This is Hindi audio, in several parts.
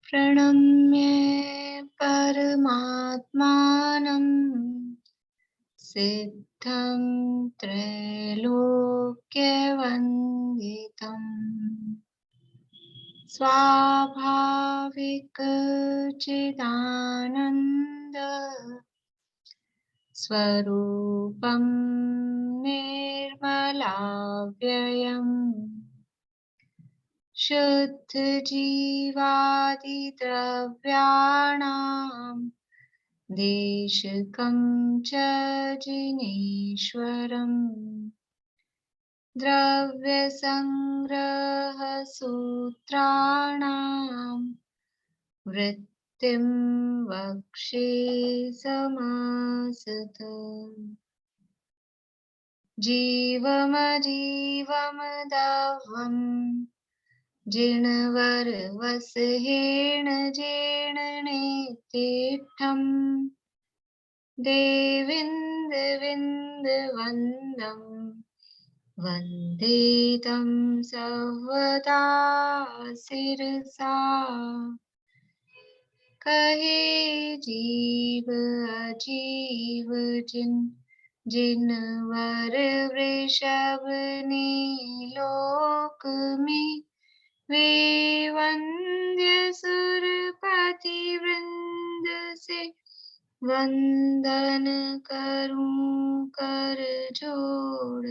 प्रणम्य परमात्मानं सिद्धं त्रैलोक्यवन्दितम् स्वाभाविक चिदानन्द स्वरूपं निर्मलाव्ययम् शुद्ध जीवादिद्रव्याणां देशकं च जिनेश्वरम् द्रव्यसंग्रह सूत्राणां वृत्तिं वक्षे समासतम् जीवमजीवमदाह्वम् जिणवरवसहेण जेणनेतिष्ठम् देविन्दविन्दवन्दम् वन्दे तं सर्वदा शिरसा कहे जीव अजीव जिनवर वृषभ ने लोक में वे वंद्य सुरपति वृंद से वंदन करूं कर जोड़।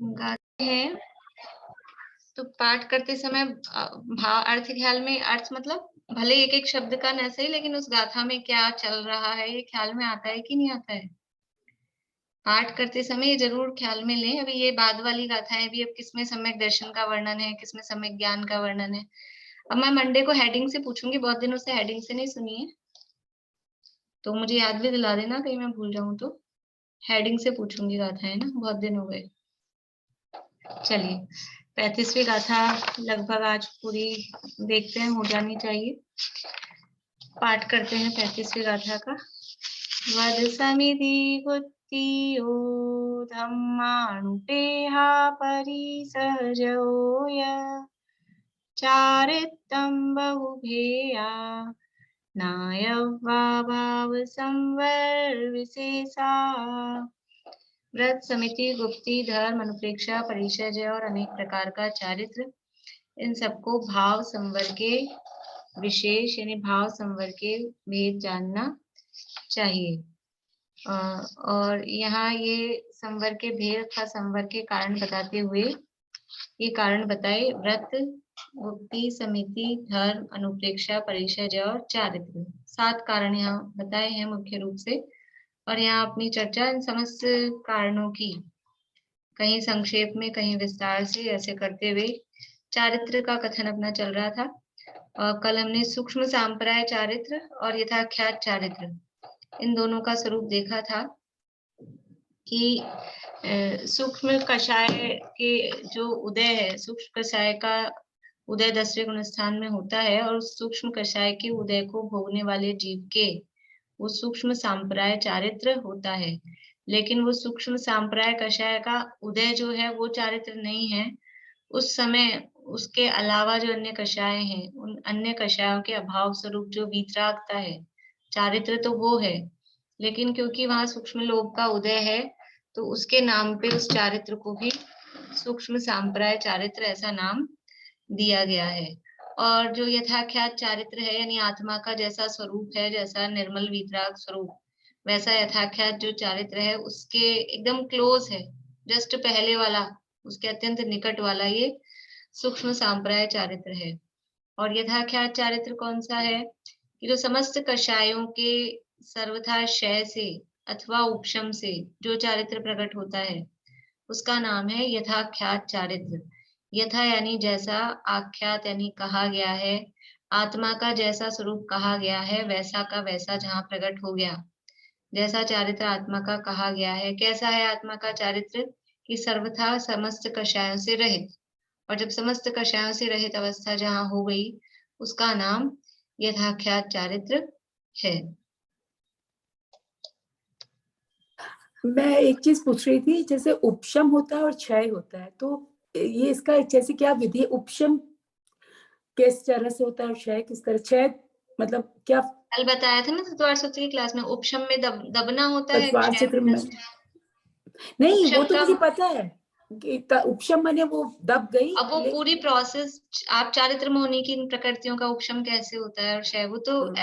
गाते हैं तो पाठ करते समय भाव अर्थ ख्याल में, अर्थ मतलब भले एक एक शब्द का न सही, लेकिन उस गाथा में क्या चल रहा है ये ख्याल में आता है कि नहीं आता है। पाठ करते समय ये जरूर ख्याल में लें। अभी ये बाद वाली गाथा है, अभी अब किसमें सम्यक दर्शन का वर्णन है, किसमें सम्यक ज्ञान का वर्णन है। अब मैं मंडे को हेडिंग से पूछूंगी, बहुत दिनों से हेडिंग से नहीं सुनी है, तो मुझे याद भी दिला देना कहीं मैं भूल जाऊं तो। हेडिंग से पूछूंगी गाथा, है ना, बहुत दिन हो गए। चलिए 35वीं गाथा लगभग आज पूरी देखते हैं, हो जानी चाहिए। पाठ करते हैं 35वीं गाथा का। वद समिति बुद्धियो धम्मानुपेहा परिसहजोय चारित्तं बहुभेया नायवा भाव संवर विशेषा। व्रत, समिति, गुप्ति, धर्म, अनुप्रेक्षा, परिचय और अनेक प्रकार का चारित्र, इन सबको भाव संवर के विशेष यानी भाव संवर के भेद जानना चाहिए। और यहाँ ये संवर के भेद अथवा संवर के कारण बताते हुए ये कारण बताए, व्रत, गुप्ति, समिति, धर्म, अनुप्रेक्षा, परिचय और चारित्र, 7 कारण यहाँ बताए हैं मुख्य रूप से। और यहाँ अपनी चर्चा इन समस्त कारणों की कहीं संक्षेप में कहीं विस्तार से ऐसे करते हुए चारित्र का कथन अपना चल रहा था। और कल हमने सूक्ष्म सांप्राय चारित्र और यथाख्यात चारित्र, इन दोनों का स्वरूप देखा था कि सूक्ष्म कषाय के जो उदय है, सूक्ष्म कषाय का उदय 10वें गुणस्थान में होता है, और उस सूक्ष्म कषाय के उदय को भोगने वाले जीव के वो सूक्ष्म सांप्राय चारित्र होता है। लेकिन वो सूक्ष्म सांप्राय कषाय का उदय जो है वो चारित्र नहीं है। उस समय उसके अलावा जो अन्य कषाय हैं, उन अन्य कषायों के अभाव स्वरूप जो वीतरागता है, चारित्र तो वो है, लेकिन क्योंकि वहां सूक्ष्म लोक का उदय है तो उसके नाम पे उस चारित्र को भी सूक्ष्म सांप्राय चारित्र ऐसा नाम दिया गया है। और जो यथाख्यात चारित्र है यानी आत्मा का जैसा स्वरूप है, जैसा निर्मल वीतराग स्वरूप, वैसा यथाख्यात जो चारित्र है उसके एकदम क्लोज है, जस्ट पहले वाला, उसके अत्यंत निकट वाला ये सूक्ष्म सांप्राय चारित्र है। और यथाख्यात चारित्र कौन सा है कि जो समस्त कषायों के सर्वथा क्षय से अथवा उपशम से जो चारित्र प्रकट होता है उसका नाम है यथाख्यात चारित्र। यथा यानी जैसा, आख्यात यानी कहा गया है, आत्मा का जैसा स्वरूप कहा गया है वैसा का वैसा जहाँ प्रकट हो गया, जैसा चारित्र आत्मा का कहा गया है। कैसा है आत्मा का चारित्र कि सर्वथा समस्त कषायों से रहित, और जब समस्त कषायों से रहित अवस्था जहाँ हो गई उसका नाम यथाख्यात चारित्र है। मैं एक चीज पूछ रही थी, जैसे उपशम होता है और क्षय होता है, तो ये इसका जैसे क्या विधि है? उपशम किस तरह से होता है और क्षय किस तरह? क्षय मतलब क्या? कल बताया था ना चतुर्थ सूत्र की क्लास में, उपशम में दबना होता है, चतवार क्षय चित्र में में नष्ट। नहीं, वो उपशम तो का मुझे पता है कि उपशम माने वो दब गई, अब वो पूरी प्रोसेस, आप चारित्र में होने की इन प्रकृतियों का उपशम कैसे होता है और क्षय, वो तो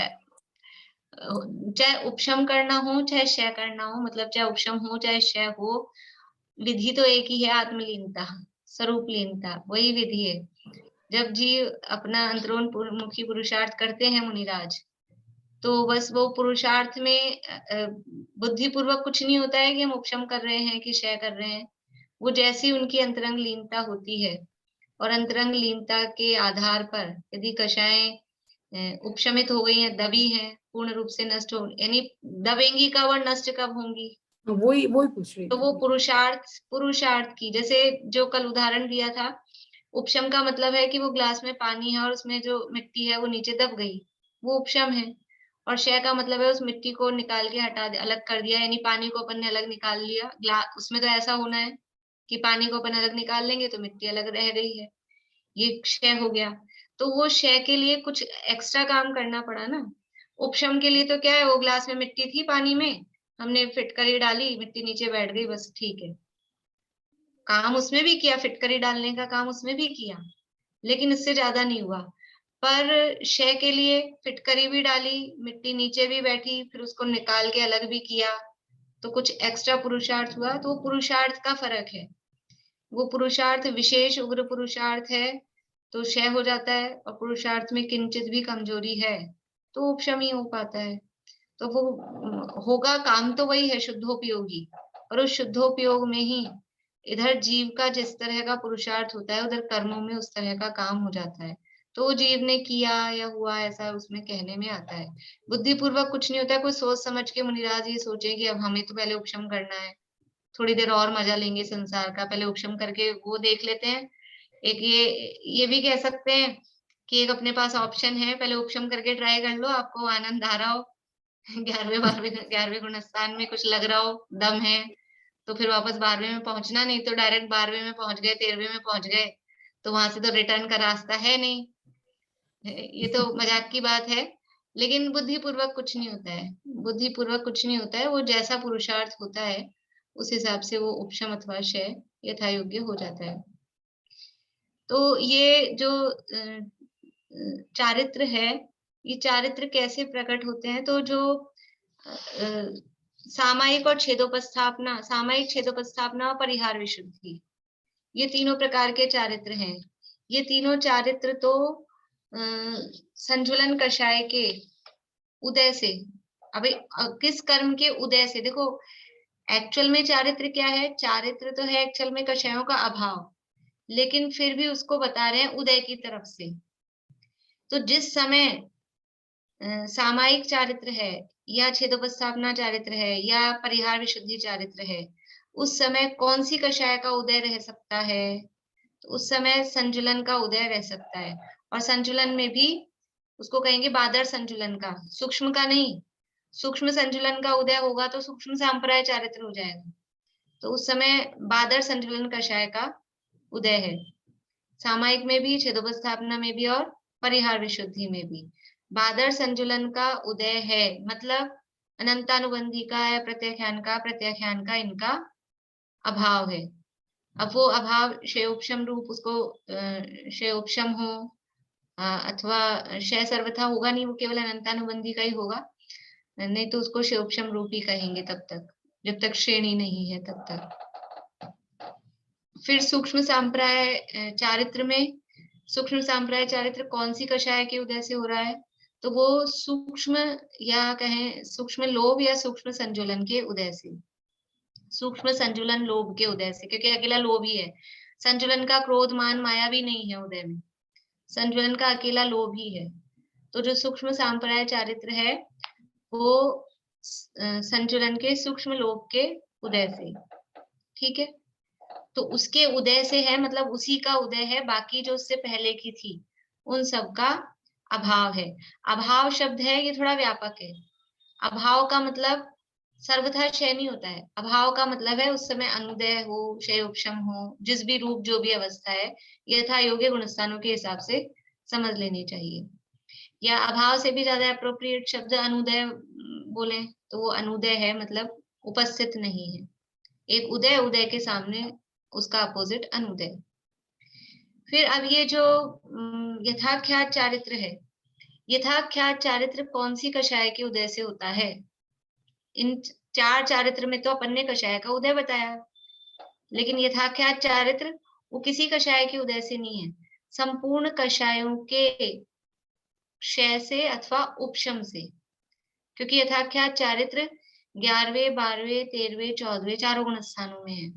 चाहे उपशम करना हो चाहे क्षय करना हो, मतलब चाहे उपशम हो चाहे क्षय हो, विधि तो एक ही है, आत्मलीनता, स्वरूप लीनता, वही विधि है। जब जीव अपना अंतरोन मुखी पुरुषार्थ करते हैं मुनिराज, तो बस वो पुरुषार्थ में बुद्धि पूर्वक कुछ नहीं होता है कि हम उपशम कर रहे हैं कि क्षय कर रहे हैं। वो जैसी उनकी अंतरंग लीनता होती है, और अंतरंग लीनता के आधार पर यदि कषाएं उपशमित हो गई हैं, दबी हैं, पूर्ण रूप से नष्ट हो, यानी दबेंगी कब और नष्ट कब होंगी, वही वही पूछ रही तो वो थी। पुरुषार्थ की, जैसे जो कल उदाहरण दिया था, उपशम का मतलब है कि वो ग्लास में पानी है और उसमें जो मिट्टी है वो नीचे दब गई, वो उपशम है। और क्षय का मतलब है उस मिट्टी को निकाल के हटा दे, अलग कर दिया, यानी पानी को अपन ने अलग निकाल लिया। उसमें तो ऐसा होना है कि पानी को अपन अलग निकाल लेंगे तो मिट्टी अलग रह गई है, ये क्षय हो गया। तो वो क्षय के लिए कुछ एक्स्ट्रा काम करना पड़ा ना। उपशम के लिए तो क्या है, वो ग्लास में मिट्टी थी, पानी में हमने फिटकरी डाली, मिट्टी नीचे बैठ गई, बस ठीक है। काम उसमें भी किया, फिटकरी डालने का काम उसमें भी किया, लेकिन इससे ज्यादा नहीं हुआ। पर क्षय के लिए फिटकरी भी डाली, मिट्टी नीचे भी बैठी, फिर उसको निकाल के अलग भी किया, तो कुछ एक्स्ट्रा पुरुषार्थ हुआ। तो वो पुरुषार्थ का फर्क है। वो पुरुषार्थ विशेष उग्र पुरुषार्थ है तो क्षय हो जाता है, और पुरुषार्थ में किंचित भी कमजोरी है तो उपशम ही हो पाता है। तो वो होगा, काम तो वही है, शुद्धोपयोगी, और उस शुद्धोपयोग में ही इधर जीव का जिस तरह का पुरुषार्थ होता है, उधर कर्मों में उस तरह का काम हो जाता है। तो जीव ने किया या हुआ ऐसा उसमें कहने में आता है, बुद्धि पूर्वक कुछ नहीं होता है। कोई सोच समझ के मुनिराज ये सोचे कि अब हमें तो पहले उपशम करना है, थोड़ी देर और मजा लेंगे संसार का, पहले उपशम करके वो देख लेते हैं। एक ये भी कह सकते हैं कि एक अपने पास ऑप्शन है, पहले उपशम करके ट्राई कर लो, आपको आनंद आ रहा हो, 11वें गुणस्थान में कुछ लग रहा हो, दम है, तो फिर वापस 12वें में पहुंचना, नहीं तो डायरेक्ट 12वें में पहुंच गए, 13वें में पहुंच गए, तो वहां से तो रिटर्न का रास्ता है नहीं। ये तो मजाक की बात है, लेकिन बुद्धि पूर्वक कुछ नहीं होता है, बुद्धि पूर्वक कुछ नहीं होता है। वो जैसा पुरुषार्थ होता है उस हिसाब से वो उपशम अथवा क्षय यथा योग्य हो जाता है। तो ये जो चारित्र है, ये चारित्र कैसे प्रकट होते हैं, तो जो सामायिक और छेदोपस्थापना, सामायिक छेदोपस्थापना और परिहार विशुद्धि, ये तीनों प्रकार के चारित्र हैं। ये तीनों चारित्र तो संजुलन कषाय के उदय से, अभी किस कर्म के उदय से, देखो एक्चुअल में चारित्र क्या है, चारित्र तो है एक्चुअल में कषायों का अभाव, लेकिन फिर भी उसको बता रहे हैं उदय की तरफ से। तो जिस समय सामायिक चारित्र है, या छेदोपस्थापना चारित्र है, या परिहार विशुद्धि चारित्र है, उस समय कौन सी कषाय का उदय रह सकता है, तो उस समय संचलन का उदय रह सकता है। और संचलन में भी उसको कहेंगे बादर संचलन का, सूक्ष्म का नहीं। सूक्ष्म संचलन का उदय होगा तो सूक्ष्म संप्राय चारित्र हो जाएगा, तो उस समय बादर संचलन कषाय का उदय है, सामायिक में भी, छेदोपस्थापना में भी, और परिहार विशुद्धि में भी बादर संचलन का उदय है। मतलब अनंतानुबंधी का या प्रत्याख्यान का इनका अभाव है। अब वो अभाव क्षयोपशम रूप, उसको क्षयोपशम हो अथवा क्षय सर्वथा होगा नहीं, वो केवल अनंतानुबंधी का ही होगा, नहीं तो उसको क्षयोपशम रूप ही कहेंगे तब तक, जब तक श्रेणी नहीं है तब तक। फिर सूक्ष्म सांप्राय चारित्र में, सूक्ष्म सांप्राय चारित्र कौन सी कषाय के उदय से हो रहा है, तो वो सूक्ष्म, या कहें सूक्ष्म लोभ या सूक्ष्म संजुलन के उदय से, सूक्ष्म संजुलन लोभ के उदय से, क्योंकि अकेला लोभ ही है, संजुलन का क्रोध मान माया भी नहीं है उदय में, संजुलन का अकेला लोभ ही है। तो जो सूक्ष्म सांप्राय चारित्र है वो संजुलन के सूक्ष्म लोभ के उदय से, ठीक है। तो उसके उदय से है, मतलब उसी का उदय है, बाकी जो उससे पहले की थी उन सब का अभाव है। अभाव शब्द है ये थोड़ा व्यापक है। अभाव का मतलब सर्वथा क्षय नहीं होता है। अभाव का मतलब है उस समय अनुदय हो, क्षय उपशम हो, जिस भी रूप जो भी अवस्था है, यथा योग्य गुणस्थानों के हिसाब से समझ लेनी चाहिए। या अभाव से भी ज्यादा अप्रोप्रिएट शब्द अनुदय बोले तो वो अनुदय है, मतलब उपस्थित नहीं है। एक उदय, उदय के सामने उसका अपोजिट अनुदय। फिर अब ये जो यथाख्यात चारित्र है, यथाख्यात चारित्र कौन सी कषाय के उदय से होता है? इन 4 चारित्र में तो अपन ने कषाय का उदय बताया, लेकिन यथाख्यात चारित्र वो किसी कषाय के उदय से नहीं है, संपूर्ण कषायों के क्षय से अथवा उपशम से। क्योंकि यथाख्यात चारित्र 11वें, 12वें, 13वें, 14वें चारों गुणस्थानों में है।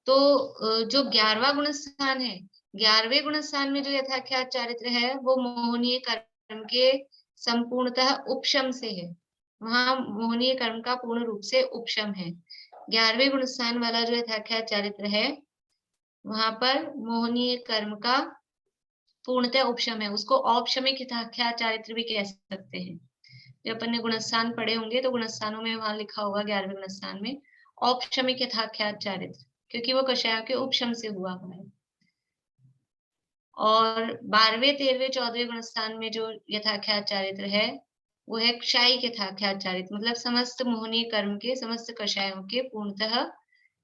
तो जो 11वां गुणस्थान है, 11वें गुणस्थान में जो यथाख्यात चारित्र है वो मोहनीय कर्म के संपूर्णतः उपशम से है। वहां मोहनीय कर्म का पूर्ण रूप से उपशम है। 11वें गुणस्थान वाला जो यथाख्यात चारित्र है, वहां पर मोहनीय कर्म का पूर्णतः उपशम है। उसको औपशमिक यथाख्यात चारित्र भी कह सकते हैं। जब अपन ने गुणस्थान पढ़े होंगे तो गुणस्थानों में वहां लिखा होगा 11वें गुणस्थान में औपशमिक यथाख्यात चारित्र, क्योंकि वो कषाय के उपशम से हुआ है। और 12वें, 13वें, 14वें गुणस्थान में जो यथाख्यात चारित्र है वो है क्षायिक यथाख्यात चारित्र, मतलब समस्त मोहनीय कर्म के, समस्त कषायों के पूर्णतः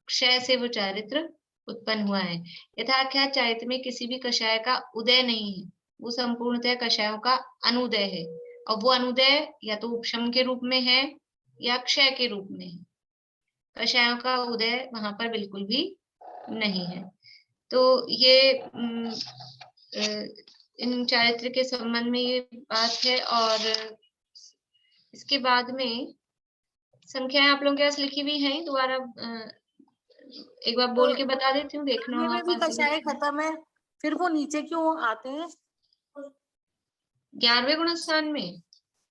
क्षय से वो चारित्र उत्पन्न हुआ है। यथाख्यात चारित्र में किसी भी कषाय का उदय नहीं है, वो संपूर्णतः कषायों का अनुदय है। और वो अनुदय या तो उपशम के रूप में है या क्षय के रूप में है। कषायों का उदय वहां पर बिल्कुल भी नहीं है। तो ये इन चारित्र के संबंध में ये बात है। और इसके बाद में संख्याएं आप लोगों के पास लिखी हुई हैं, दोबारा एक बार बोल के बता देती हूँ, देखना में भी कषाय खत्म है, फिर वो नीचे क्यों आते हैं? 11वें गुणस्थान में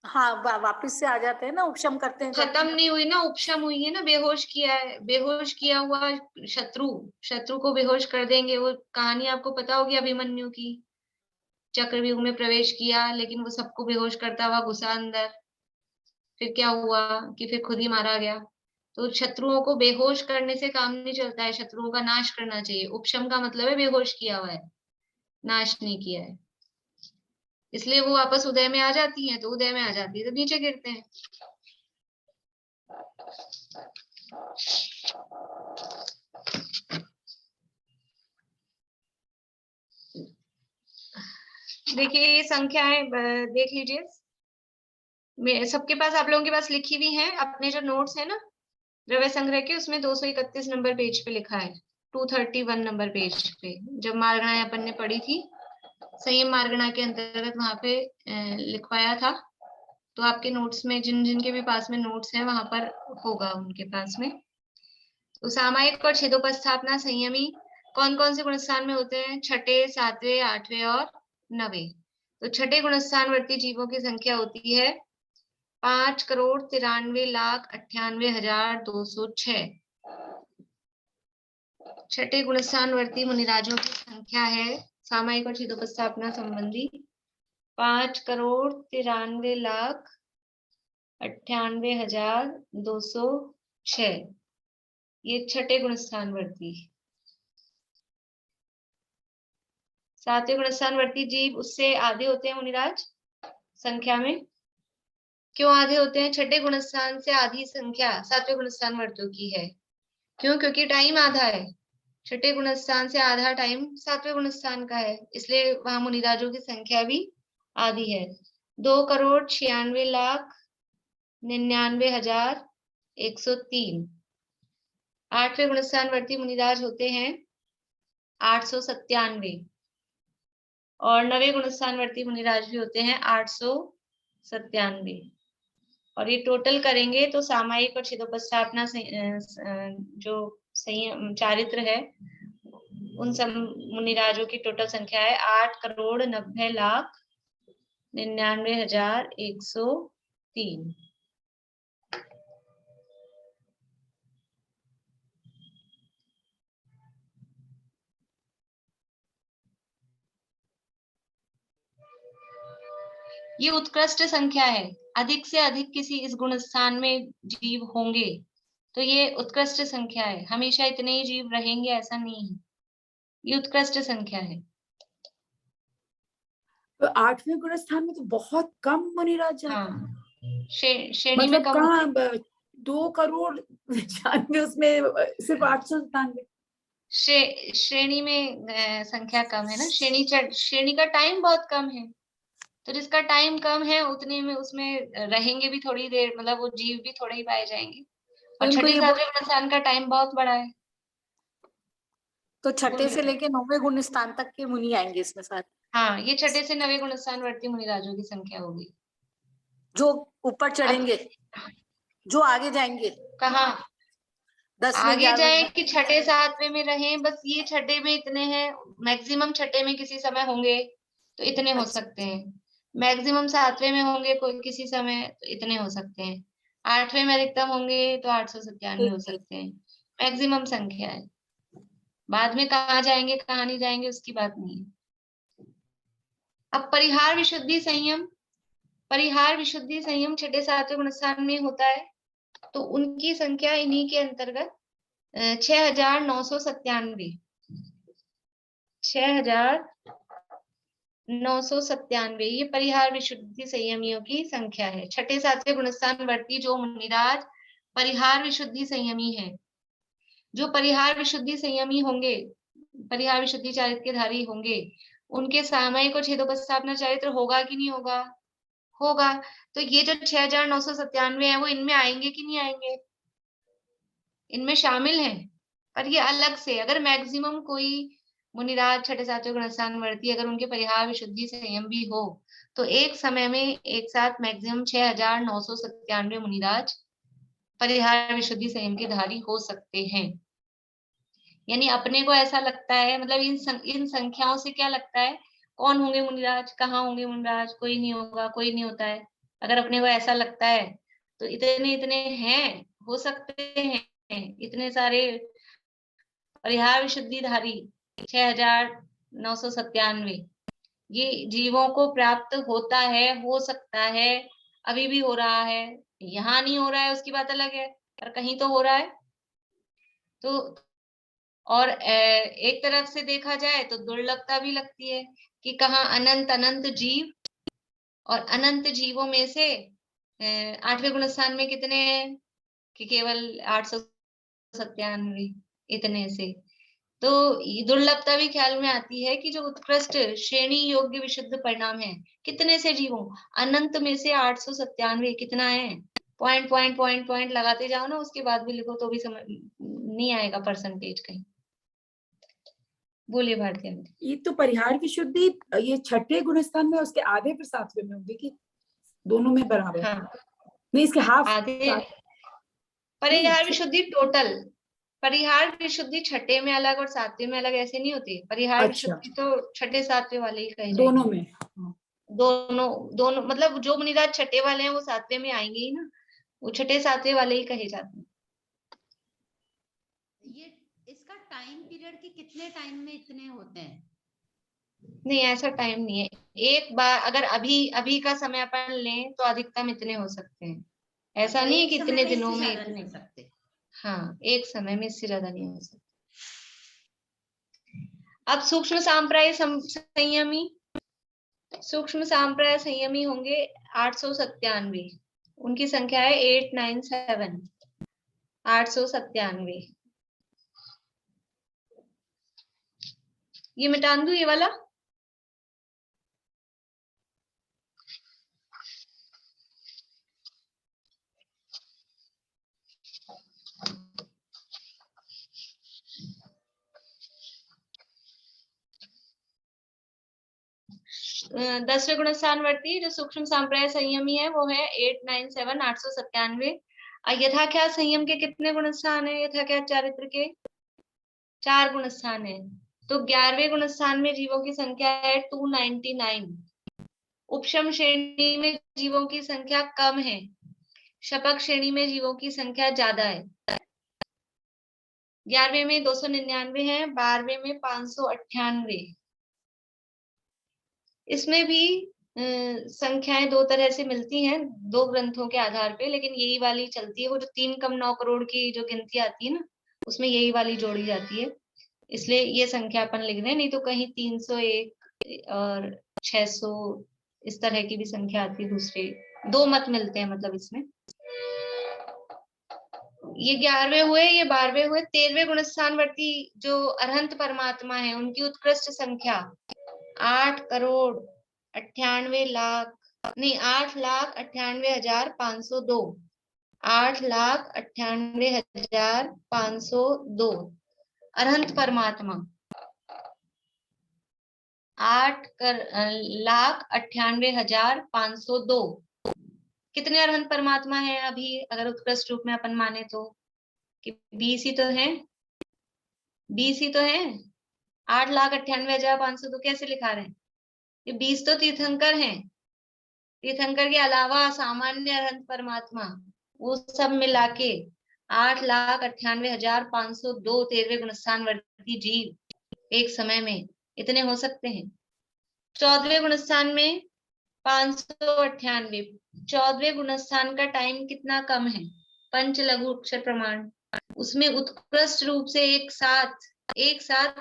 हाँ, वापिस से आ जाते हैं ना, उपशम करते हैं। खत्म नहीं हुई ना, उपशम हुई है ना, बेहोश किया है, बेहोश किया हुआ शत्रु को बेहोश कर देंगे। वो कहानी आपको पता होगी अभिमन्यु की। चक्रव्यूह में प्रवेश किया, लेकिन वो सबको बेहोश करता हुआ घुसा अंदर। फिर क्या हुआ कि फिर खुद ही मारा गया। तो शत्रुओं को बेहोश करने से काम नहीं चलता है, शत्रुओं का नाश करना चाहिए। उपशम का मतलब है बेहोश किया हुआ है, नाश नहीं किया है। इसलिए वो वापस उदय में आ जाती हैं, तो उदय में आ जाती है तो नीचे गिरते हैं। देखिए ये संख्याएं देख लीजिए, सबके पास, आप लोगों के पास लिखी हुई हैं। अपने जो नोट्स है ना द्रव्य संग्रह के, उसमें 231 नंबर पेज पे लिखा है, 231 नंबर पेज पे। जब मार्गणाएं अपन ने पढ़ी थी, संयम मार्गणा के अंतर्गत वहां पे लिखवाया था। तो आपके नोट्स में, जिन जिन के भी पास में नोट्स है वहां पर होगा उनके पास में। तो सामायिक और छेदोपस्थापना संयमी कौन कौन से गुणस्थान में होते हैं? 6ठे, 7वें, 8वें और 9वें। तो 6ठे गुणस्थानवर्ती जीवों की संख्या होती है 5,93,98,206। 6ठे गुणस्थानवर्ती मुनिराजों की संख्या है सामायिक और छेदोपस्थापना संबंधी 5,93,98,206। ये 6ठे गुणस्थानवर्ती। 7वें गुणस्थानवर्ती जीव उससे आधे होते हैं मुनिराज संख्या में। क्यों आधे होते हैं? 6ठे गुणस्थान से आधी संख्या 7वें गुणस्थानवर्तियों की है। क्यों? क्योंकि टाइम आधा है। 6ठे गुणस्थान से आधा टाइम 7वें गुणस्थान का है, इसलिए वहां मुनिराजों की संख्या भी आधी है। 2,96,99,103। 8वें गुणस्थानवर्ती मुनिराज होते हैं 897। और 9वें गुणस्थानवर्ती मुनिराज भी होते हैं 897। और ये टोटल करेंगे तो सामायिक और छेदोपस्थापना जो संयम चारित्र है, उन सब मुनिराजों की टोटल संख्या है 8,90,99,103। ये उत्कृष्ट संख्या है। अधिक से अधिक किसी इस गुण स्थान में जीव होंगे तो ये उत्कृष्ट संख्या है। हमेशा इतने ही जीव रहेंगे ऐसा नहीं है, ये उत्कृष्ट संख्या है। तो 8वें गुण स्थान में तो बहुत कम मुनिराज जाते हैं। हाँ, श्रेणी में मतलब कम होते हैं। कहाँ 2 करोड़ 96 उसमें सिर्फ 897। श्रेणी में संख्या कम है ना, श्रेणी का टाइम बहुत कम है, तो जिसका टाइम कम है उतने में उसमें रहेंगे भी थोड़ी देर, मतलब वो जीव भी थोड़े ही पाए जाएंगे। तो और इनको छठे ये सातवें गुण स्थान का टाइम बहुत बड़ा है। तो छठे से बोलिए। लेके 9वें गुण स्थान तक के मुनि आएंगे इसमें साथ, हाँ, ये छठे से 9वें गुण स्थान वर्ती मुनिराजों की संख्या होगी। जो ऊपर अब चढ़ेंगे, जो आगे जाएंगे, कहाँ 10वें आगे जाए 11वें। कि छठे सातवें में रहें, बस ये छठे में इतने हैं। मैक्सिमम छठे में किसी समय होंगे तो इतने हो अच्छा, सकते हैं। मैक्सिमम सातवें में होंगे कोई किसी समय तो इतने हो सकते हैं। 8वें में अधिकतम होंगे तो 897 हो ठीक ठीक। सकते हैं। मैक्सिमम संख्या है। बाद में कहाँ जाएंगे कहाँ नहीं जाएंगे उसकी बात नहीं है। अब परिहार विशुद्धि संयम, परिहार विशुद्धि संयम छठे सातवें गुण स्थान में होता है, तो उनकी संख्या इन्हीं के अंतर्गत 6997, 6997 ये परिहार विशुद्धि संयमियों की संख्या है। छठे सातवें गुणस्थान वर्ती जो मुनिराज परिहार विशुद्धि संयमी है, जो परिहार विशुद्धि संयमी होंगे, परिहार विशुद्धि चारित्र के धारी होंगे, उनके सामयिक और छेदोपस्थापना चारित्र होगा कि नहीं होगा? होगा। तो ये जो 6997 है वो इनमें आएंगे कि नहीं आएंगे? इनमें शामिल हैं, पर ये अलग से। अगर मैक्सिमम कोई मुनिराज छठे सातवें गुणस्थान वर्ती अगर उनके परिहार विशुद्धि संयम भी हो तो एक समय में एक साथ मैक्सिमम 6997 मुनिराज परिहार विशुद्धि संयम के धारी हो सकते हैं। यानी अपने को ऐसा लगता है, मतलब इन संख्याओं से क्या लगता है कौन होंगे मुनिराज, कहाँ होंगे मुनिराज, कोई नहीं होगा, कोई नहीं होता है। अगर अपने को ऐसा लगता है तो इतने इतने हैं, हो सकते हैं इतने सारे परिहार विशुद्धिधारी 6997 ये जीवों को प्राप्त होता है, हो सकता है, अभी भी हो रहा है। यहाँ नहीं हो रहा है उसकी बात अलग है, पर कहीं तो हो रहा है। तो और एक तरफ से देखा जाए तो दुर्लभता भी लगती है कि कहाँ अनंत अनंत जीव, और अनंत जीवों में से 8वें गुण स्थान में कितने हैं कि केवल 897 इतने से। तो ये दुर्लभता भी ख्याल में आती है कि जो उत्कृष्ट श्रेणी योग्य विशुद्ध परिणाम है कितने से जीवों, अनंत में से 897 कितना है। पॉइंट पॉइंट पॉइंट पॉइंट लगाते जाओ ना, उसके बाद भी लिखो तो भी समझ नहीं आएगा परसेंटेज कहीं। बोलिए भारती आंटी। ये तो परिहार विशुद्धि ये छठे गुण स्थान में उसके आधे पर 7वें में होगी कि दोनों में बराबर? हाँ, नहीं इसके हाफ। आधे नहीं परिहार विशुद्धि टोटल, परिहार विशुद्धि छठे में अलग और सातवें में अलग ऐसे नहीं होती। परिहार अच्छा, विशुद्धि तो छठे सातवें वाले ही कहे दोनों जाएंगे। में। हाँ। दोनों दोनों मतलब जो मुनिराज छठे वाले हैं वो सातवें में आएंगे ही ना, वो छठे सातवें वाले ही कहे जाते हैं। ये इसका टाइम पीरियड कि कितने टाइम में इतने होते हैं? नहीं, ऐसा टाइम नहीं है। एक बार अगर अभी अभी का समय अपन लें तो अधिकतम इतने हो सकते हैं। ऐसा नहीं है कि इतने दिनों में इतने। हो सकते। हाँ, एक समय में इससे ज्यादा नहीं हो सकते। अब सूक्ष्म सांप्राय संयमी, सूक्ष्म सांप्राय संयमी होंगे 897, उनकी संख्या है 897, 897। ये मिटा दूं ये वाला। दसवें गुणस्थानवर्ती जो सूक्ष्म सांप्राय संयमी है वो है 897, 897। यथाख्यात संयम के कितने गुणस्थान है? यथाख्यात चारित्र के 4 गुणस्थान है। तो 11वें गुणस्थान में जीवों की संख्या है 299। उपशम श्रेणी में जीवों की संख्या कम है, शपक श्रेणी में जीवों की संख्या ज्यादा है। 11वें में 299 है, 12वें में 598। इसमें भी संख्याएं दो तरह से मिलती हैं, दो ग्रंथों के आधार पे, लेकिन यही वाली चलती है। वो जो 3 कम 9 करोड़ की जो गिनती आती है ना, उसमें यही वाली जोड़ी जाती है, इसलिए ये संख्या अपन लिख रहे हैं। नहीं तो कहीं 301 और 600 इस तरह की भी संख्या आती है, दूसरे दो मत मिलते हैं मतलब इसमें। ये 11वें हुए, ये 12वें हुए। 13वें गुणस्थानवर्ती जो अरहंत परमात्मा है, उनकी उत्कृष्ट संख्या 8,98,502। 8,98,502 अरहंत परमात्मा। 8,98,502 कितने अरहंत परमात्मा है अभी, अगर उत्कृष्ट रूप में अपन माने तो, कि 20 ही तो है, 20 ही तो है। 8,98,502 कैसे लिखा रहे हैं? ये 20 तो तीर्थंकर हैं, तीर्थंकर के अलावा सामान्य अरहंत परमात्मा, वो सब मिला के 8,98,502 13वें गुणस्थानवर्ती जीव एक समय में इतने हो सकते हैं। 14वें गुणस्थान में 598। 14वें गुणस्थान का टाइम कितना कम है? पंच लघु अक्षर प्रमाण, उसमें उत्कृष्ट रूप से एक साथ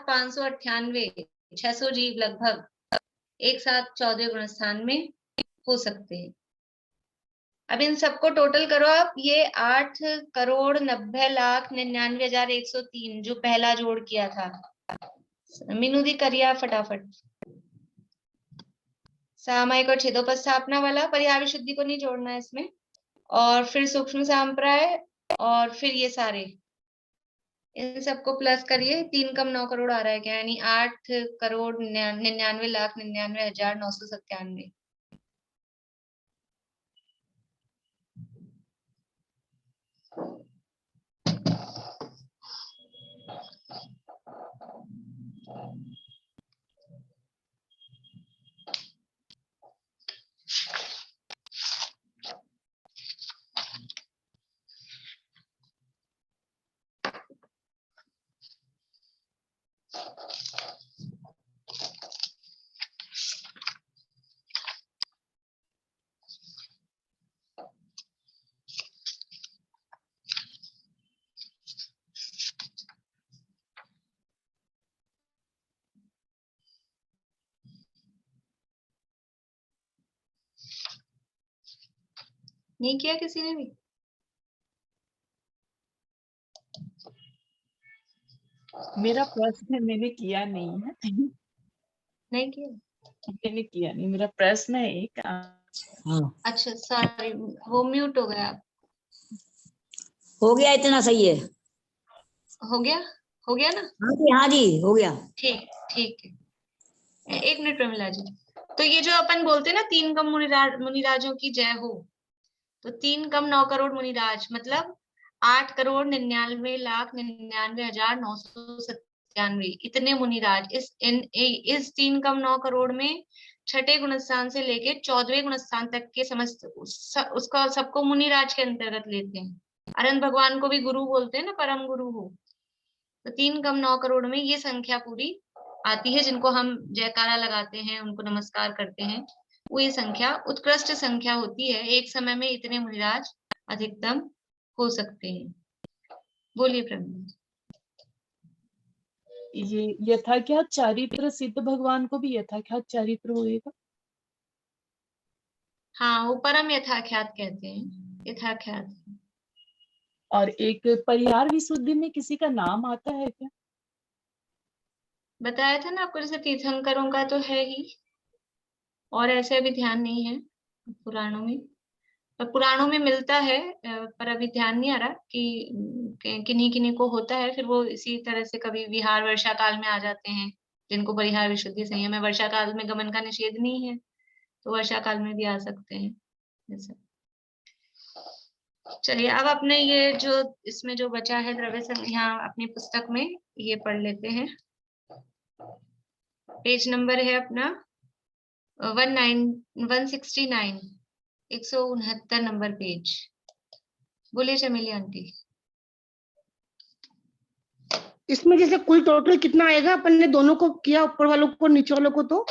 598 600 जीव लगभग एक साथ 14वें गुणस्थान में हो सकते हैं। अब इन सबको टोटल करो आप, ये 8,90,99,103 जो पहला जोड़ किया था। मीनू दी करिया फटाफट। सामायिक और छेदोपस्थापना वाला, पर्याय विशुद्धि को नहीं जोड़ना है इसमें, और फिर सूक्ष्म सांप्राय, और फिर ये सारे, इन सबको प्लस करिए। 3 कम 9 करोड़ आ रहा है क्या? यानी 8,99,99,997। नहीं किया किसी ने भी? मेरा प्रश्न है, मैंने किया नहीं है। नहीं किया? मैंने किया नहीं, मेरा प्रश्न है एक। अच्छा सॉरी, वो म्यूट हो गया। हो गया, इतना सही है। हो गया? हो गया ना? हाँ जी, हाँ जी, हो गया। ठीक ठीक है, एक मिनट प्रमिला जी। तो ये जो अपन बोलते हैं ना 3 कम मुनिराजों की जय हो, तो 3 कम 9 करोड़ मुनिराज मतलब 8,99,99,997 इतने मुनिराज इस 3 कम 9 करोड़ में छठे गुणस्थान से लेके 14वें गुणस्थान तक के समस्त उसका सबको मुनिराज के अंतर्गत लेते हैं। अरहंत भगवान को भी गुरु बोलते हैं ना, परम गुरु हो। तो 3 कम 9 करोड़ में ये संख्या पूरी आती है, जिनको हम जयकारा लगाते हैं, उनको नमस्कार करते हैं, वो ये संख्या उत्कृष्ट संख्या होती है। एक समय में इतने मुनिराज अधिकतम हो सकते हैं। बोलिए प्रवीण। ये यथाख्यात चारित्र सिद्ध भगवान को भी यथाख्यात चारित्र होएगा? हाँ, वो परम यथाख्यात कहते हैं, यथाख्यात। और एक परिहार विशुद्धि में किसी का नाम आता है क्या? बताया था ना आपको, जैसे तीर्थंकरों का तो है ही, और ऐसे अभी ध्यान नहीं है पुराणों में, पर पुराणों में मिलता है, पर अभी ध्यान नहीं आ रहा कि किन्हीं किन्हीं को होता है। फिर वो इसी तरह से कभी विहार वर्षा काल में आ जाते हैं, जिनको परिहार विशुद्धि संयम है। वर्षा काल में गमन का निषेध नहीं है, तो वर्षा काल में भी आ सकते हैं जैसे। चलिए अब अपने ये जो इसमें जो बचा है द्रव्य यहाँ अपनी पुस्तक में ये पढ़ लेते हैं। पेज नंबर है अपना 169, 169 नंबर पेज। बोलिए चमेली आंटी। इसमें जैसे कुल टोटल कितना आएगा? अपन ने दोनों को किया, ऊपर वालों को नीचे वालों को, तो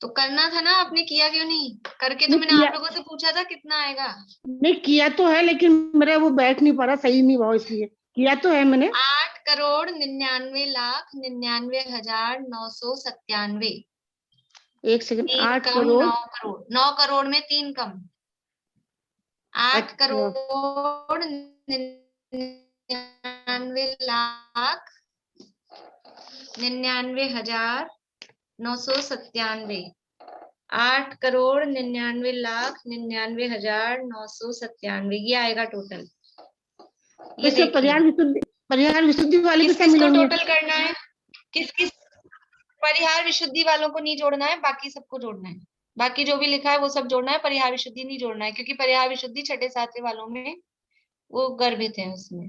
तो करना था ना, आपने किया क्यों नहीं? करके तो नहीं मैंने किया, आप लोगों से पूछा था कितना आएगा। नहीं किया तो है लेकिन मेरा वो बैठ नहीं पा रहा, सही नहीं हुआ, इसलिए किया तो है मैंने। 8,99,997। एक सेकंड, 3 8 कम करोड़ 9 करोड़, 9 करोड़ में 3 कम, 8 अच्छा, करोड़ 99,99,997। 8 करोड़ 99,99,997, ये आएगा टोटल। तो ये इसमें देखिए, परिहार विशुद्धि वाले किस किससे किस को मिलेंगे? टोटल करना है, किस किस परिहार विशुद्धि वालों को नहीं जोड़ना है, बाकी सबको जोड़ना है। बाकी जो भी लिखा है वो सब जोड़ना है, परिहार विशुद्धि नहीं जोड़ना है, क्योंकि परिहार विशुद्धि छठे सातवें वालों में वो गर्भित है उसमें।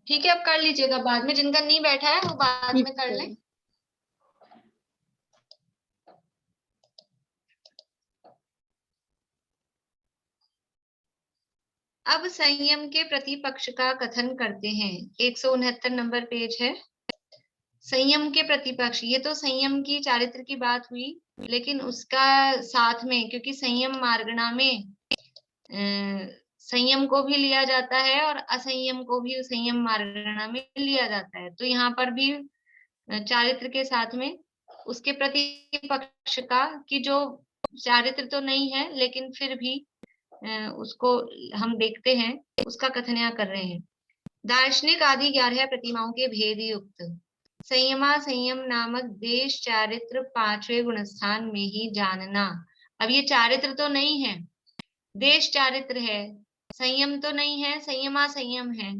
ठीक है, अब कर लीजिएगा, बाद में जिनका नहीं बैठा है वो बाद ठीक में कर है। लें। अब संयम के प्रतिपक्ष का कथन करते हैं। 169 नंबर पेज है। संयम के प्रतिपक्ष, ये तो संयम की चारित्र की बात हुई, लेकिन उसका साथ में, क्योंकि संयम मार्गणा में संयम को भी लिया जाता है और असंयम को भी संयम मार्गणा में लिया जाता है, तो यहाँ पर भी चारित्र के साथ में उसके प्रतिपक्ष का, कि जो चारित्र तो नहीं है लेकिन फिर भी उसको हम देखते हैं, उसका कथन यहाँ कर रहे हैं। दार्शनिक आदि 11 प्रतिमाओं के भेद युक्त संयमा संयम नामक देश चारित्र 5वें गुणस्थान में ही जानना। अब ये चारित्र तो नहीं है, देश चारित्र है, संयम तो नहीं है, संयमा संयम है,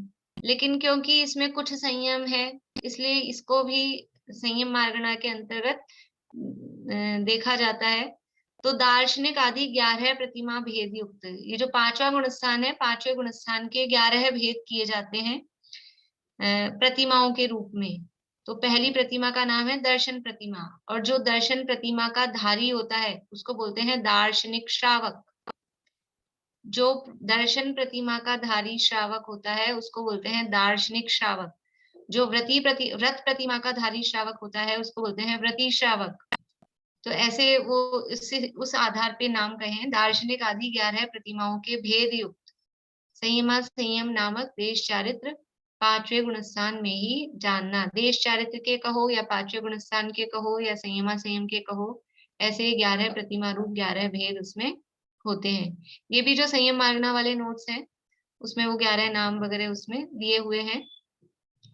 लेकिन क्योंकि इसमें कुछ संयम है इसलिए इसको भी संयम मार्गणा के अंतर्गत देखा जाता है। तो दार्शनिक आदि 11 प्रतिमा भेद युक्त, ये जो 5वां गुणस्थान है, 5वें गुणस्थान के 11 भेद किए जाते हैं प्रतिमाओं के रूप में। तो पहली प्रतिमा का नाम है दर्शन प्रतिमा, और जो दर्शन प्रतिमा का धारी होता है उसको बोलते हैं दार्शनिक श्रावक। जो दर्शन प्रतिमा का धारी श्रावक होता है उसको बोलते हैं दार्शनिक श्रावक। जो व्रत प्रतिमा का धारी श्रावक होता है उसको बोलते हैं व्रती श्रावक। तो ऐसे वो उस आधार पे नाम कहे। दार्शनिक आदि 11 प्रतिमाओं के भेद युक्त संयमा संयम नामक देश चारित्र 5वें गुणस्थान में ही जानना। देश चारित्र के कहो या 5वें गुणस्थान के कहो या संयमा संयम के कहो, ऐसे 11 प्रतिमा रूप 11 भेद उसमें होते हैं। ये भी जो संयम मार्गना वाले नोट्स हैं उसमें वो 11 नाम वगैरह उसमें दिए हुए हैं,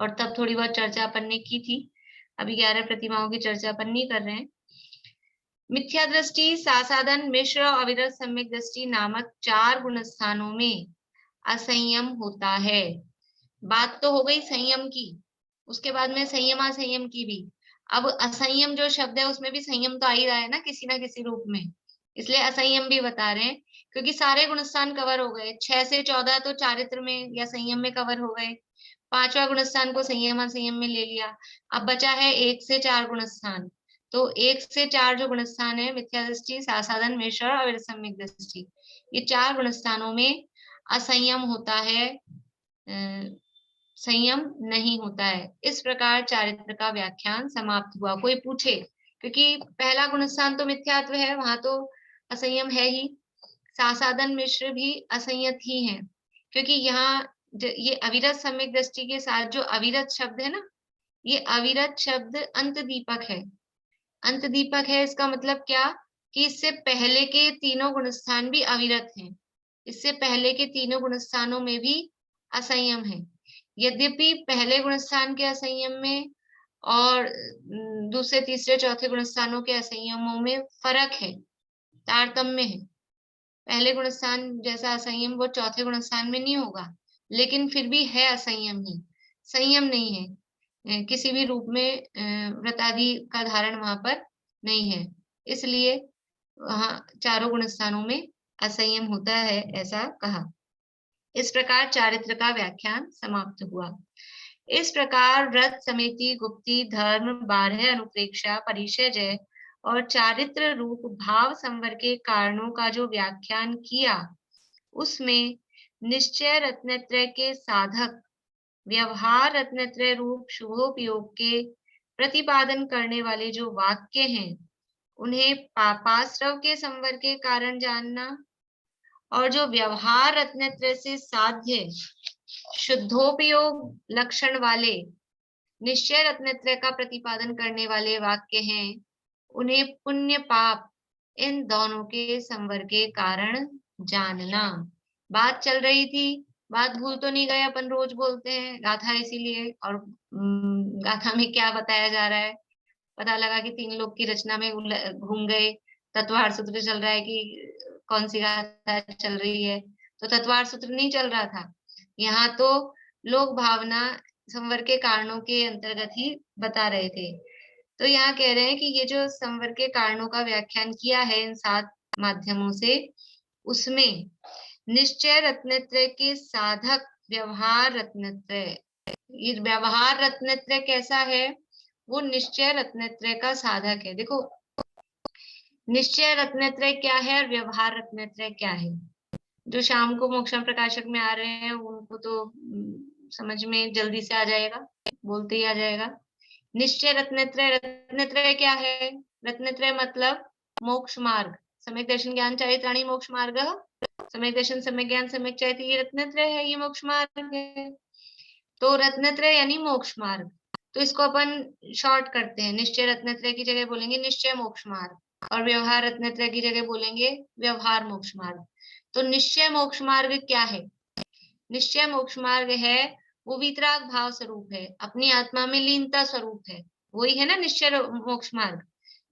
और तब थोड़ी बहुत चर्चा अपन ने की थी। अभी 11 प्रतिमाओं की चर्चा अपन नहीं कर रहे हैं। मिथ्या दृष्टि, सासादन, मिश्र और अविरत सम्यक दृष्टि नामक 4 गुणस्थानों में असंयम होता है। बात तो हो गई संयम की, उसके बाद में संयमा संयम की भी। अब असंयम जो शब्द है उसमें भी संयम तो आ ही रहा है ना किसी रूप में, इसलिए असंयम भी बता रहे हैं, क्योंकि सारे गुणस्थान कवर हो गए। 6 से 14 तो चारित्र में या संयम में कवर हो गए, 5वां गुणस्थान को संयमा संयम में ले लिया। अब बचा है 1 से 4 गुणस्थान। तो 1 से 4 जो गुणस्थान है, मिथ्या दृष्टि, सासादन, मिश्र और अविरत सम्यक दृष्टि, ये 4 गुणस्थानों में असंयम होता है, संयम नहीं होता है। इस प्रकार चारित्र का व्याख्यान समाप्त हुआ। कोई पूछे, क्योंकि पहला गुणस्थान तो मिथ्यात्व है, वहां तो असंयम है ही, सासादन मिश्र भी असंयत ही है, क्योंकि यहाँ ये अविरत सम्यक दृष्टि के साथ जो अविरत शब्द है ना, ये अविरत शब्द अंत दीपक है। अंत दीपक है इसका मतलब क्या, कि इससे पहले के तीनों गुणस्थान भी अविरत हैं, इससे पहले के तीनों गुणस्थानों में भी असंयम है। यद्यपि पहले गुणस्थान के असंयम में और दूसरे तीसरे चौथे गुणस्थानों के असंयमों में फर्क है, तारतम्य है। पहले गुणस्थान जैसा असंयम वो चौथे गुणस्थान में नहीं होगा, लेकिन फिर भी है असंयम ही, संयम नहीं है, किसी भी रूप में व्रतादि का धारण वहां पर नहीं है, इसलिए वहां चारों गुणस्थानों में असंयम होता है, ऐसा कहा। इस प्रकार चारित्र का व्याख्यान समाप्त हुआ। इस प्रकार व्रत, समिति, गुप्ती, धर्म, 12 अनुप्रेक्षा, परिचय जय और चारित्र रूप भाव संवर के कारणों का जो व्याख्यान किया, उसमें निश्चय रत्नत्रय के साधक, व्यवहार रत्नत्रय रूप शुभोपयोग के प्रतिपादन करने वाले जो वाक्य हैं उन्हें पापाश्रव के संवर के कारण जानना, और जो व्यवहार रत्नत्रय से साध्य शुद्धोपयोग लक्षण वाले निश्चय रत्नत्रय का प्रतिपादन करने वाले वाक्य हैं उन्हें पुण्य पाप इन दोनों के संवर के कारण जानना। बात चल रही थी, बात भूल तो नहीं गए, अपन रोज बोलते हैं गाथा इसीलिए। और गाथा में क्या बताया जा रहा है, पता लगा कि 3 लोग की रचना में घूम गए, तत्वार्थ सूत्र चल रहा है कि कौन सी गाथा चल रही है, तो तत्वार्थ सूत्र नहीं चल रहा था। यहाँ तो लोक भावना संवर के कारणों के अंतर्गत ही बता रहे थे। तो यहाँ कह रहे हैं कि ये जो संवर के कारणों का व्याख्यान किया है इन 7 माध्यमों से, उसमें निश्चय रत्नत्रय के साधक व्यवहार रत्नत्रय, ये व्यवहार रत्नत्रय कैसा है, वो निश्चय रत्नत्रय का साधक है। देखो निश्चय रत्नत्रय क्या है और व्यवहार रत्नत्रय क्या है। जो शाम को मोक्षम प्रकाशक में आ रहे हैं उनको तो समझ में जल्दी से आ जाएगा, बोलते ही आ जाएगा। निश्चय रत्नत्रय, रत्नत्रय क्या है, रत्नत्रय मतलब मोक्ष मार्ग, सम्यक दर्शन ज्ञान चारित्राणि मोक्ष मार्ग, सम्यक दर्शन सम्यक ज्ञान सम्यक चारित्र, ये रत्नत्रय है, ये मोक्ष मार्ग है। तो रत्नत्रय यानी मोक्ष मार्ग, तो इसको अपन शॉर्ट करते हैं, निश्चय रत्नत्रय की जगह बोलेंगे निश्चय मोक्ष मार्ग, और व्यवहार रत्नत्रय की जगह बोलेंगे व्यवहार मोक्ष मार्ग। तो निश्चय मोक्ष मार्ग क्या है, निश्चय मोक्ष मार्ग है वो वीतराग भाव स्वरूप है, अपनी आत्मा में लीनता स्वरूप है, वही है ना निश्चय मोक्ष मार्ग।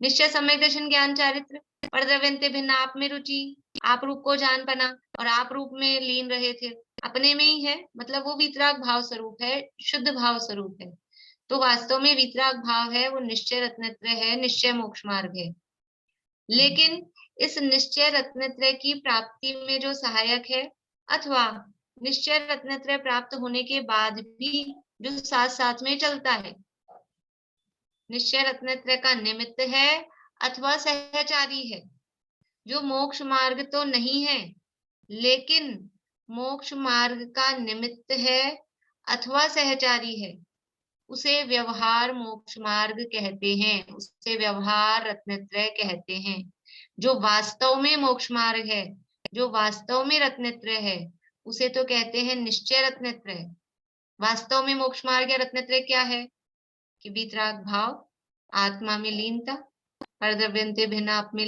निश्चय सम्यक दर्शन ज्ञान चारित्र, परद्रव्यन्ते भिन्न आप में रुचि, आप रूप को जान पाना और आप रूप में लीन रहे थे, अपने में ही है, मतलब वो वीतराग भाव स्वरूप है, शुद्ध भाव स्वरूप है। तो वास्तव में वीतराग भाव है वो निश्चय रत्नत्रय है, निश्चय मोक्ष मार्ग है। लेकिन इस निश्चय रत्नत्रय की प्राप्ति में जो सहायक है, अथवा निश्चय रत्नत्रय प्राप्त होने के बाद भी जो साथ साथ में चलता है, निश्चय रत्नत्रय का निमित्त है अथवा सहचारी है, जो मोक्ष मार्ग तो नहीं है लेकिन मोक्ष मार्ग का निमित्त है अथवा सहचारी है, उसे व्यवहार मोक्ष मार्ग कहते हैं, उसे व्यवहार रत्नत्रय कहते हैं। जो वास्तव में मोक्ष मार्ग है, जो वास्तव में रत्नत्रय है, उसे तो कहते हैं निश्चय रत्नत्रय। वास्तव में मोक्ष मार्ग या रत्नत्रय क्या है कि वीतराग भाव, आत्मा में लीनता, परद्रव्यन्ते भिन्न आप में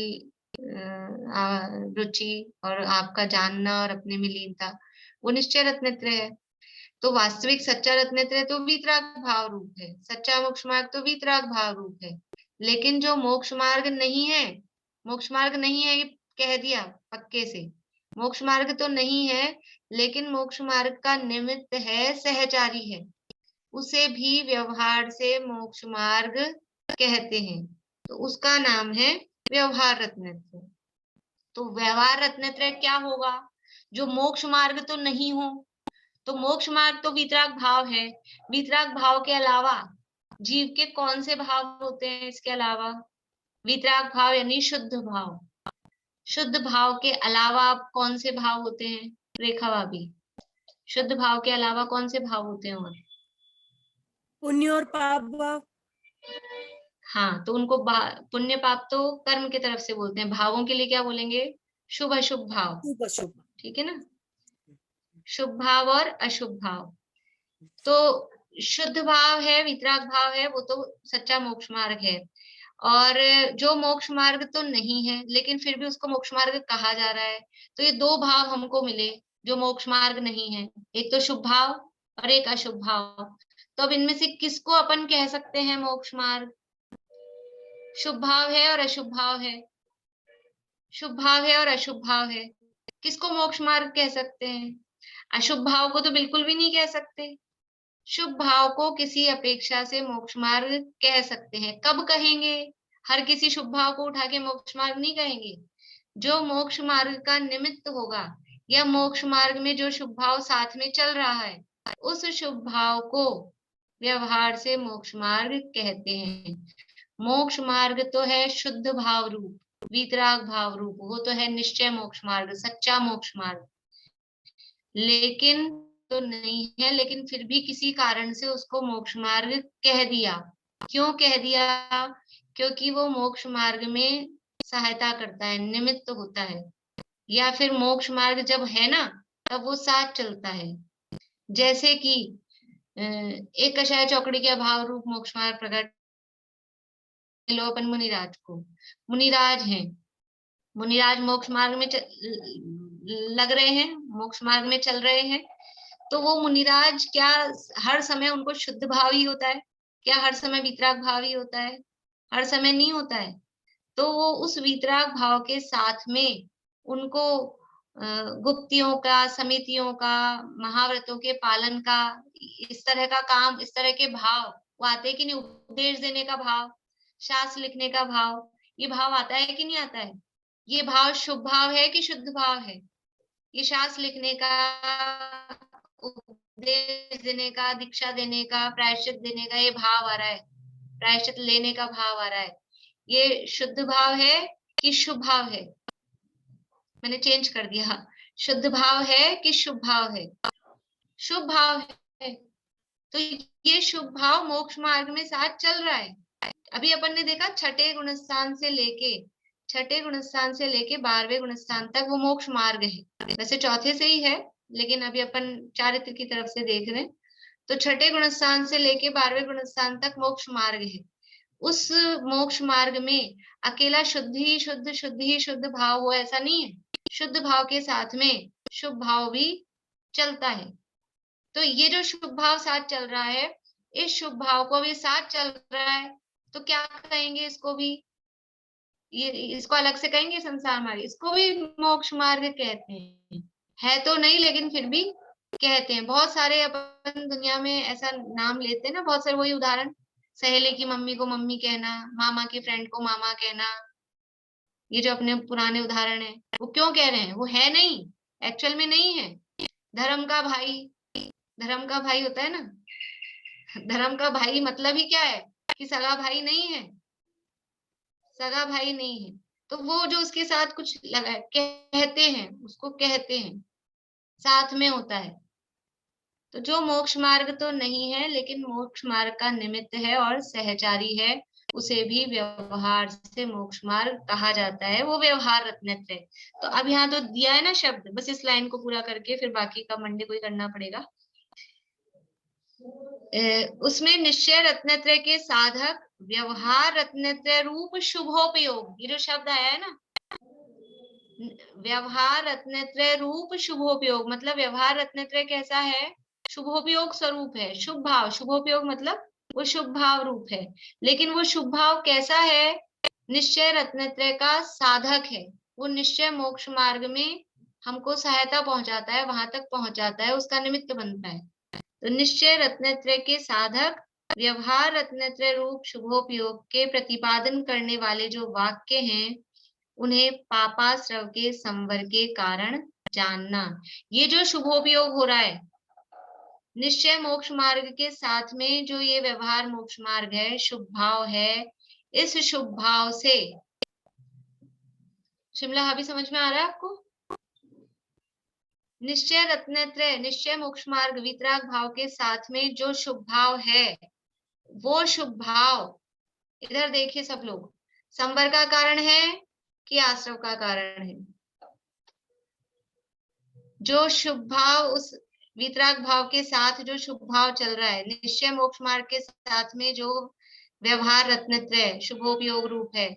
रुचि और आपका जानना और अपने में लीनता, वो निश्चय रत्नत्रय है। तो वास्तविक सच्चा रत्नत्रय तो वीतराग भाव रूप है, सच्चा मोक्ष मार्ग तो वीतराग भाव रूप है। लेकिन जो मोक्ष मार्ग नहीं है, मोक्ष मार्ग नहीं है ये कह दिया पक्के से, मोक्ष मार्ग तो नहीं है लेकिन मोक्ष मार्ग का निमित्त है, सहचारी है, उसे भी व्यवहार से मोक्ष मार्ग कहते हैं, तो उसका नाम है व्यवहार रत्नत्रय। तो व्यवहार रत्नत्रय क्या होगा, जो मोक्ष मार्ग तो नहीं हो, तो मोक्ष मार्ग तो वीतराग भाव है, वीतराग भाव के अलावा जीव के कौन से भाव होते हैं इसके अलावा, वीतराग भाव यानी शुद्ध भाव, शुद्ध भाव के अलावा कौन से भाव होते हैं रेखा भाभी, शुद्ध भाव के अलावा कौन से भाव होते हैं और? पुण्य और पाप भाव। हाँ, तो उनको पुण्य पाप तो कर्म की तरफ से बोलते हैं, भावों के लिए क्या बोलेंगे, शुभ अशुभ भाव, शुभ अशुभ, ठीक है ना, शुभ भाव और अशुभ भाव। तो शुद्ध भाव है, वीतराग भाव है, वो तो सच्चा मोक्ष मार्ग है। और जो मोक्ष मार्ग तो नहीं है लेकिन फिर भी उसको मोक्ष मार्ग कहा जा रहा है, तो ये 2 भाव हमको मिले जो मोक्ष मार्ग नहीं है, एक तो शुभ भाव और एक अशुभ भाव। तो अब इनमें से किसको अपन कह सकते हैं मोक्ष मार्ग, शुभ भाव है और अशुभ भाव है, शुभ भाव है और अशुभ भाव है, किसको मोक्ष मार्ग कह सकते हैं? अशुभ भाव को तो बिल्कुल भी नहीं कह सकते, शुभ भाव को किसी अपेक्षा से मोक्ष मार्ग कह सकते हैं। कब कहेंगे, हर किसी शुभ भाव को उठा के मोक्ष मार्ग नहीं कहेंगे, जो मोक्ष मार्ग का निमित्त होगा या मोक्ष मार्ग में जो शुभ भाव साथ में चल रहा है, उस शुभ भाव को व्यवहार से मोक्ष मार्ग कहते हैं। मोक्ष मार्ग तो है शुद्ध भाव रूप, वीतराग भाव रूप, वो तो है निश्चय मोक्ष मार्ग, सच्चा मोक्ष मार्ग, लेकिन तो नहीं है, लेकिन फिर भी किसी कारण से उसको मोक्ष मार्ग कह दिया, क्यों कह दिया? क्योंकि वो मोक्ष मार्ग में सहायता करता है, निमित्त होता है, या फिर मोक्ष मार्ग जब है ना तब वो साथ चलता है। जैसे कि एक कषाय चौकड़ी के अभाव रूप मोक्ष मार्ग प्रकट लो अपन मुनिराज को। मुनिराज हैं, मुनिराज मोक्ष मार्ग में लग रहे हैं, मोक्ष मार्ग में चल रहे हैं, तो वो मुनिराज क्या हर समय उनको शुद्ध भाव ही होता है? क्या हर समय वीतराग भाव ही होता है? हर समय नहीं होता है। तो वो उस वीतराग भाव के साथ में उनको गुप्तियों का, समितियों का, महाव्रतों के पालन का, इस तरह का काम, इस तरह के भाव वो आते कि नहीं? उपदेश देने का भाव, शास्त्र लिखने का भाव, ये भाव आता है कि नहीं आता है? ये भाव शुभ भाव है कि शुद्ध भाव है? ये शास्त्र लिखने का, उपदेश देने का, दीक्षा देने का, प्रायश्चित देने का ये भाव आ रहा है, प्रायश्चित लेने का भाव आ रहा है, ये शुद्ध भाव है कि शुभ भाव है? मैंने चेंज कर दिया, शुद्ध भाव है कि शुभ भाव है? शुभ भाव है। तो ये शुभ भाव मोक्ष मार्ग में साथ चल रहा है। अभी अपन ने देखा छठे गुणस्थान से लेके 12वें गुणस्थान तक वो मोक्ष मार्ग है। वैसे चौथे से ही है, लेकिन अभी अपन चारित्र की तरफ से देख रहे हैं। तो छठे गुणस्थान से लेके 12वें गुणस्थान तक मोक्ष मार्ग है। उस मोक्ष मार्ग में अकेला शुद्ध ही शुद्ध भाव हो ऐसा नहीं है। शुद्ध भाव के साथ में शुभ भाव भी चलता है। तो ये जो शुभ भाव साथ चल रहा है, इस शुभ भाव को भी साथ चल रहा है, तो क्या कहेंगे इसको भी? ये इसको अलग से कहेंगे संसार मार्ग, इसको भी मोक्ष मार्ग कहते हैं। है तो नहीं, लेकिन फिर भी कहते हैं। बहुत सारे अपन दुनिया में ऐसा नाम लेते हैं ना, बहुत सारे वही उदाहरण, सहेली की मम्मी को मम्मी कहना, मामा की फ्रेंड को मामा कहना, ये जो अपने पुराने उदाहरण है, वो क्यों कह रहे हैं? वो है नहीं, एक्चुअल में नहीं है। धर्म का भाई होता है ना, धर्म का भाई मतलब ही क्या है कि सगा भाई नहीं है, सगा भाई नहीं है। तो वो जो उसके साथ कुछ लगा कहते हैं, उसको कहते हैं, साथ में होता है। तो जो मोक्ष मार्ग तो नहीं है, लेकिन मोक्ष मार्ग का निमित्त है और सहचारी है, उसे भी व्यवहार से मोक्ष मार्ग कहा जाता है। वो व्यवहार रत्नत्र है। तो अब यहाँ तो दिया है ना शब्द, बस इस लाइन को पूरा करके फिर बाकी का मंडे को ही करना पड़ेगा। उसमें निश्चय रत्नत्रय के साधक व्यवहार रत्नत्रय रूप शुभोपयोग, ये जो शब्द आया है ना, व्यवहार रत्नत्रय रूप शुभोपयोग, मतलब व्यवहार रत्नत्रय कैसा है? शुभोपयोग स्वरूप है। शुभ भाव, शुभोपयोग मतलब वो शुभ भाव रूप है। लेकिन वो शुभ भाव कैसा है? निश्चय रत्नत्रय का साधक है। वो निश्चय मोक्ष मार्ग में हमको सहायता पहुंचाता है, वहां तक पहुंचाता है, उसका निमित्त बनता है। तो निश्चय रत्नत्रय के साधक व्यवहार रत्नत्रय रूप शुभोपयोग के प्रतिपादन करने वाले जो वाक्य हैं, उन्हें पापाश्रव के संवर के कारण जानना। ये जो शुभोपयोग हो रहा है निश्चय मोक्ष मार्ग के साथ में, जो ये व्यवहार मोक्ष मार्ग है, शुभ भाव है, इस शुभ भाव से, शिमला हावी समझ में आ रहा है आपको? निश्चय रत्नत्रय, निश्चय मोक्ष मार्ग वितराग भाव के साथ में जो शुभ भाव है, वो शुभ भाव, इधर देखिए सब लोग, संवर का कारण है कि आश्रव का कारण है? जो शुभ भाव उस वितराग भाव के साथ जो शुभ भाव चल रहा है, निश्चय मोक्ष मार्ग के साथ में जो व्यवहार रत्नत्रय शुभोपयोग रूप है,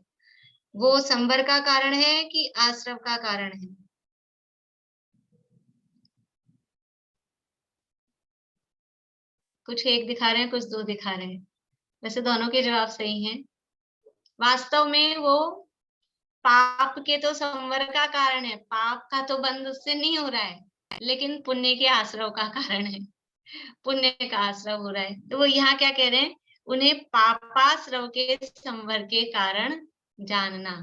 वो संवर का कारण है कि आश्रव का कारण है? कुछ एक दिखा रहे हैं, कुछ दो दिखा रहे हैं। वैसे दोनों के जवाब सही हैं। वास्तव में वो पाप के तो संवर का कारण है, पाप का तो बंध उससे नहीं हो रहा है, लेकिन पुण्य के आश्रव का कारण है, पुण्य का आश्रव हो रहा है। तो वो यहाँ क्या कह रहे हैं? उन्हें पापाश्रव के संवर के कारण जानना।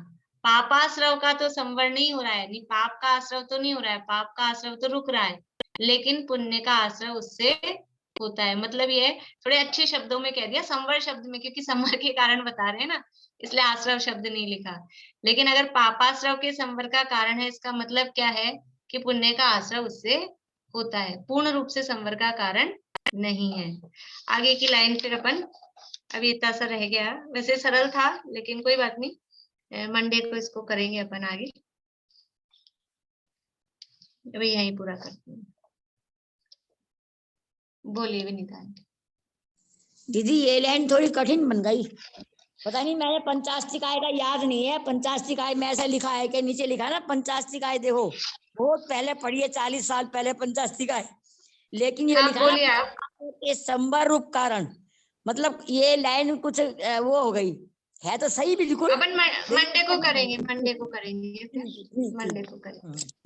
पापाश्रव का तो संवर नहीं हो रहा है, नहीं, पाप का आश्रव तो नहीं हो रहा है, पाप का आश्रव तो रुक रहा है, लेकिन पुण्य का आश्रव उससे होता है। मतलब ये थोड़े अच्छे शब्दों में कह दिया, संवर शब्द में, क्योंकि संवर के कारण बता रहे हैं ना, इसलिए आश्रव शब्द नहीं लिखा। लेकिन अगर पापाश्रव के संवर का कारण है, इसका मतलब क्या है कि पुण्य का आश्रव उससे होता है, पूर्ण रूप से संवर का कारण नहीं है। आगे की लाइन फिर अपन अभी इतना सा रह गया, वैसे सरल था लेकिन कोई बात नहीं, मंडे को इसको करेंगे अपन आगे। अभी यहीं पूरा करते हैं। बोलिए विनीता आंटी। दीदी ये लाइन थोड़ी कठिन बन गई, पता नहीं मैंने पंचास्तिकाय का याद नहीं है। पंचास्तिकाय में ऐसा लिखा है कि नीचे लिखा है ना पंचास्तिकाय, देखो बहुत पहले पढ़ी है, 40 साल पहले पंचास्तिकाय, लेकिन ये हाँ, लिखा बोलिए ना आप। के संबर रूप कारण, मतलब ये लाइन कुछ वो हो गई है, तो सही बिल्कुल। अपन मंडे को करेंगे, मंडे को करेंगे, ठीक, ठीक, मंडे को करेंगे। हाँ।